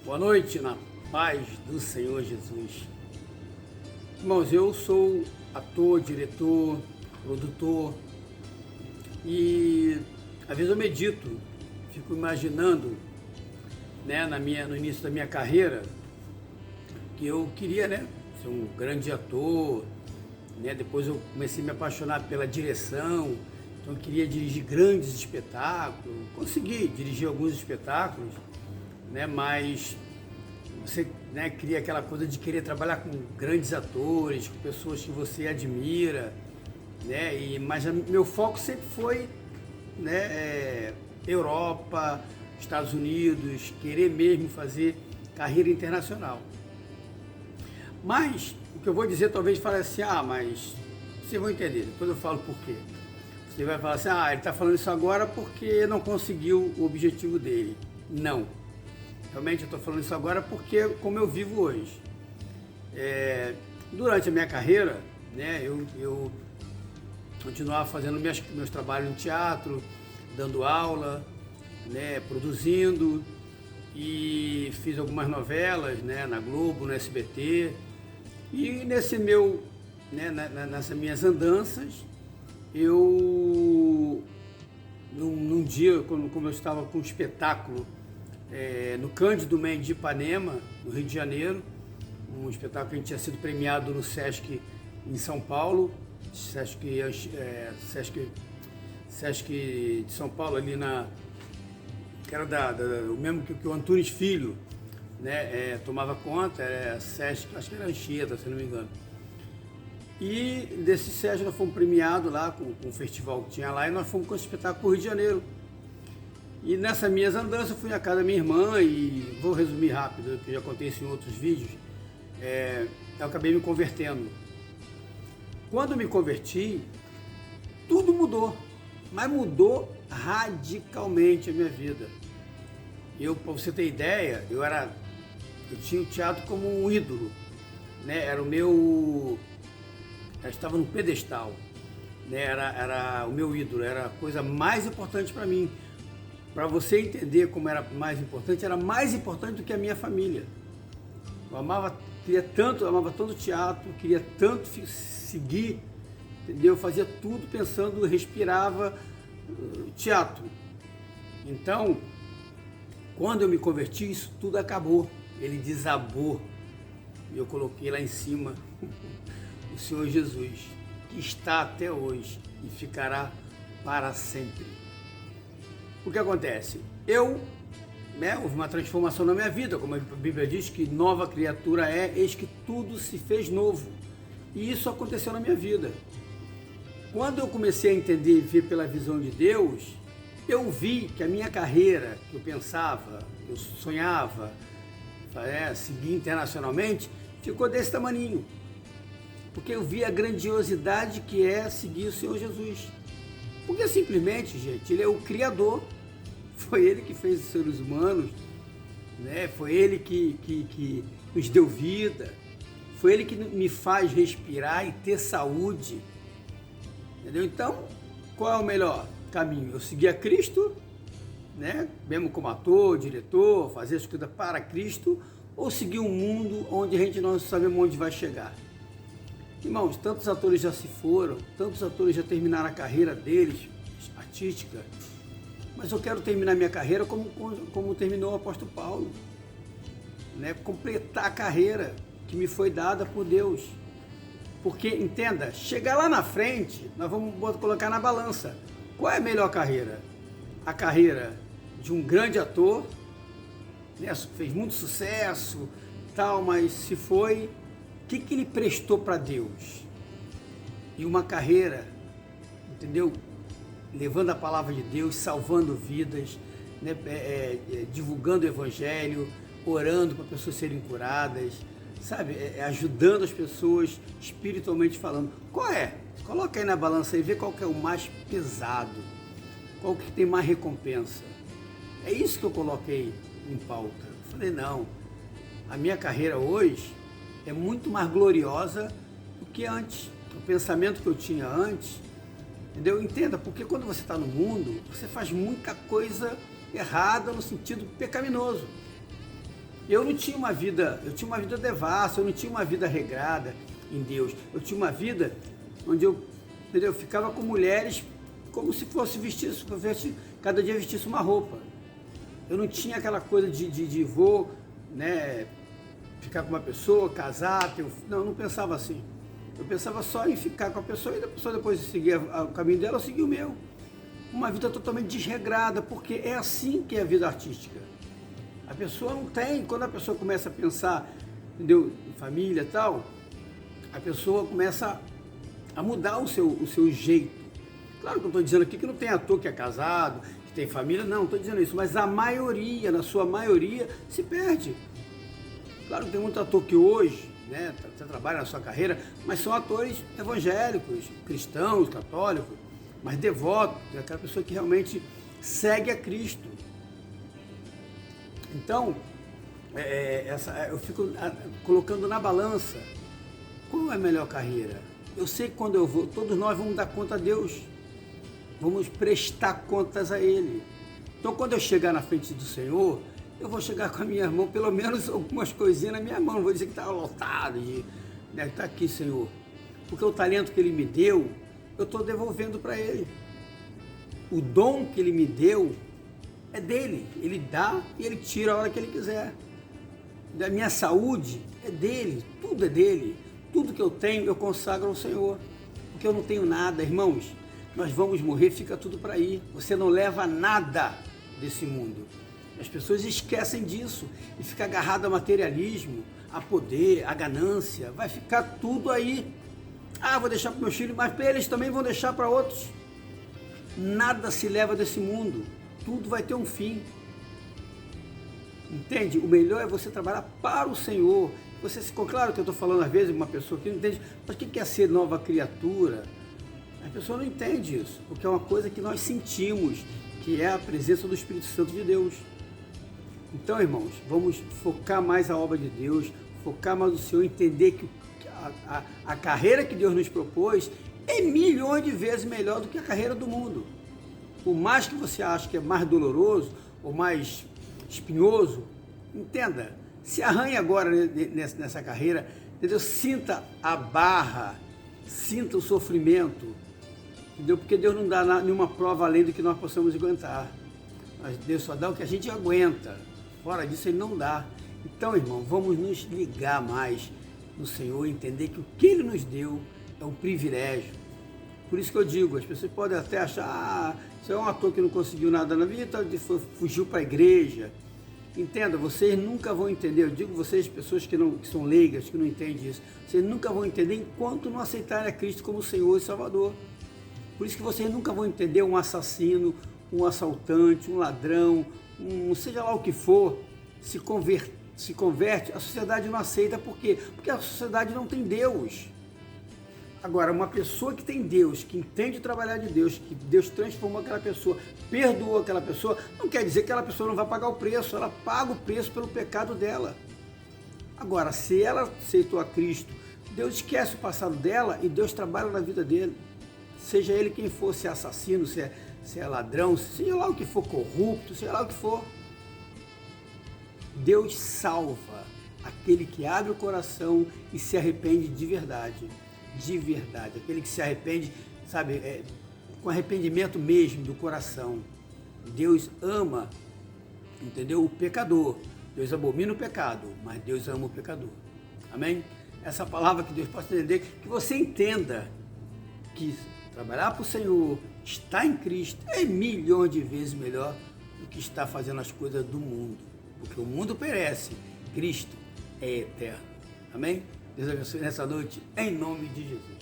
Boa noite, na paz do Senhor Jesus. Irmãos, eu sou ator, diretor, produtor e às vezes eu medito, fico imaginando, né, no início da minha carreira, que eu queria, né, ser um grande ator, né? Depois eu comecei a me apaixonar pela direção, então eu queria dirigir grandes espetáculos, consegui dirigir alguns espetáculos, né, mas você, né, cria aquela coisa de querer trabalhar com grandes atores, com pessoas que você admira, né, mas meu foco sempre foi, né, Europa, Estados Unidos, querer mesmo fazer carreira internacional. Mas o que eu vou dizer talvez fale assim, mas vocês vão entender, depois eu falo por quê. Você vai falar assim, ele está falando isso agora porque não conseguiu o objetivo dele. Não. Realmente eu estou falando isso agora porque como eu vivo hoje. Durante a minha carreira, né, eu continuava fazendo meus trabalhos no teatro, dando aula, né, produzindo, e fiz algumas novelas, né, na Globo, no SBT. E nesse né, nessas minhas andanças, num dia, como eu estava com um espetáculo no Cândido Mendes de Ipanema, no Rio de Janeiro, um espetáculo que a gente tinha sido premiado no Sesc em São Paulo, Sesc de São Paulo, ali que era o mesmo que o Antunes Filho, né, tomava conta, Sesc, acho que era Anchieta, se não me engano. E desse Sesc nós fomos premiados lá com um festival que tinha lá, e nós fomos com esse espetáculo para o Rio de Janeiro. E nessas minhas andanças eu fui na casa da minha irmã e vou resumir rápido, que eu já contei isso em outros vídeos. Eu acabei me convertendo. Quando eu me converti, tudo mudou, mas mudou radicalmente a minha vida. Para você ter ideia, eu tinha o teatro como um ídolo, né? Eu estava no pedestal, né? Era o meu ídolo, era a coisa mais importante para mim. Para você entender como era mais importante, era mais importante do que a minha família. Eu amava tanto teatro, queria tanto seguir, entendeu? Eu fazia tudo pensando, respirava teatro. Então, quando eu me converti, isso tudo acabou, ele desabou. E eu coloquei lá em cima o Senhor Jesus, que está até hoje e ficará para sempre. O que acontece? Houve uma transformação na minha vida, como a Bíblia diz, que nova criatura eis que tudo se fez novo. E isso aconteceu na minha vida. Quando eu comecei a entender e ver pela visão de Deus, eu vi que a minha carreira, que eu pensava, eu sonhava, seguir internacionalmente, ficou desse tamaninho. Porque eu vi a grandiosidade que é seguir o Senhor Jesus. Porque simplesmente, gente, Ele é o Criador, foi Ele que fez os seres humanos, né? Foi Ele que nos deu vida, foi Ele que me faz respirar e ter saúde, entendeu? Então, qual é o melhor caminho? Eu seguir a Cristo, né? Mesmo como ator, diretor, fazer as coisas para Cristo, ou seguir um mundo onde a gente não sabe onde vai chegar? Irmãos, tantos atores já se foram, tantos atores já terminaram a carreira deles, artística, mas eu quero terminar minha carreira como terminou o apóstolo Paulo, né? Completar a carreira que me foi dada por Deus. Porque, entenda, chegar lá na frente, nós vamos colocar na balança. Qual é a melhor carreira? A carreira de um grande ator, né? Fez muito sucesso, tal, mas se foi... O que ele prestou para Deus? E uma carreira, entendeu? Levando a palavra de Deus, salvando vidas, né? Divulgando o evangelho, orando para pessoas serem curadas, sabe? Ajudando as pessoas espiritualmente falando. Qual é? Coloca aí na balança e vê qual que é o mais pesado, qual que tem mais recompensa. É isso que eu coloquei em pauta. Eu falei, não, a minha carreira hoje é muito mais gloriosa do que antes. O pensamento que eu tinha antes, entendeu? Entenda, porque quando você está no mundo, você faz muita coisa errada no sentido pecaminoso. Eu não tinha uma vida, eu tinha uma vida devassa, eu não tinha uma vida regrada em Deus. Eu tinha uma vida onde eu, entendeu? Ficava com mulheres como se fosse cada dia vestisse uma roupa. Eu não tinha aquela coisa de vou, né, ficar com uma pessoa, casar, não pensava assim. Eu pensava só em ficar com a pessoa e a pessoa depois de seguir o caminho dela, eu segui o meu. Uma vida totalmente desregrada, porque é assim que é a vida artística. A pessoa não tem, quando a pessoa começa a pensar, entendeu, em família e tal, a pessoa começa a mudar o seu jeito. Claro que eu estou dizendo aqui que não tem ator que é casado, que tem família, não estou dizendo isso, mas a maioria, na sua maioria, se perde. Claro que tem muito ator que hoje, né, você trabalha na sua carreira, mas são atores evangélicos, cristãos, católicos, mas devotos, é aquela pessoa que realmente segue a Cristo. Então, eu fico colocando na balança, qual é a melhor carreira? Eu sei que quando eu vou, todos nós vamos dar conta a Deus, vamos prestar contas a Ele. Então, quando eu chegar na frente do Senhor, eu vou chegar com a minha mão, pelo menos algumas coisinhas na minha mão, não vou dizer que está lotado, está aqui, Senhor, porque o talento que Ele me deu, eu estou devolvendo para Ele. O dom que Ele me deu é dele, Ele dá e Ele tira a hora que Ele quiser. Da minha saúde é dele, tudo é dele. Tudo que eu tenho eu consagro ao Senhor, porque eu não tenho nada, irmãos. Nós vamos morrer, fica tudo para aí. Você não leva nada desse mundo. As pessoas esquecem disso e ficam agarradas ao materialismo, a poder, a ganância. Vai ficar tudo aí. Ah, vou deixar para meus filhos, mas eles também vão deixar para outros. Nada se leva desse mundo. Tudo vai ter um fim. Entende? O melhor é você trabalhar para o Senhor. Você ficou claro que eu estou falando às vezes com uma pessoa que não entende, mas o que é ser nova criatura? A pessoa não entende isso, porque é uma coisa que nós sentimos, que é a presença do Espírito Santo de Deus. Então, irmãos, vamos focar mais a obra de Deus, focar mais no Senhor, entender que a carreira que Deus nos propôs é milhões de vezes melhor do que a carreira do mundo. Por mais que você ache que é mais doloroso ou mais espinhoso, entenda, se arranhe agora nessa carreira, entendeu? Sinta a barra, sinta o sofrimento, entendeu? Porque Deus não dá nenhuma prova além do que nós possamos aguentar. Mas Deus só dá o que a gente aguenta, fora disso Ele não dá. Então, irmão, vamos nos ligar mais no Senhor, entender que o que Ele nos deu é um privilégio. Por isso que eu digo, as pessoas podem até achar, você é um ator que não conseguiu nada na vida, fugiu para a igreja. Entenda, vocês nunca vão entender, eu digo vocês, pessoas que são leigas, que não entendem isso, vocês nunca vão entender enquanto não aceitarem a Cristo como Senhor e Salvador. Por isso que vocês nunca vão entender um assassino, um assaltante, um ladrão, seja lá o que for, se converte, a sociedade não aceita. Por quê? Porque a sociedade não tem Deus. Agora, uma pessoa que tem Deus, que entende o trabalhar de Deus, que Deus transformou aquela pessoa, perdoou aquela pessoa, não quer dizer que aquela pessoa não vai pagar o preço, ela paga o preço pelo pecado dela. Agora, se ela aceitou a Cristo, Deus esquece o passado dela e Deus trabalha na vida dele. Seja ele quem for, se é assassino, se é ladrão, seja lá o que for, corrupto, seja lá o que for. Deus salva aquele que abre o coração e se arrepende de verdade. De verdade, aquele que se arrepende, sabe, com arrependimento mesmo do coração. Deus ama, entendeu? O pecador. Deus abomina o pecado, mas Deus ama o pecador. Amém? Essa palavra que Deus possa entender, que você entenda que trabalhar para o Senhor, estar em Cristo, é milhões de vezes melhor do que estar fazendo as coisas do mundo. Porque o mundo perece, Cristo é eterno. Amém? Deus abençoe nessa noite, em nome de Jesus.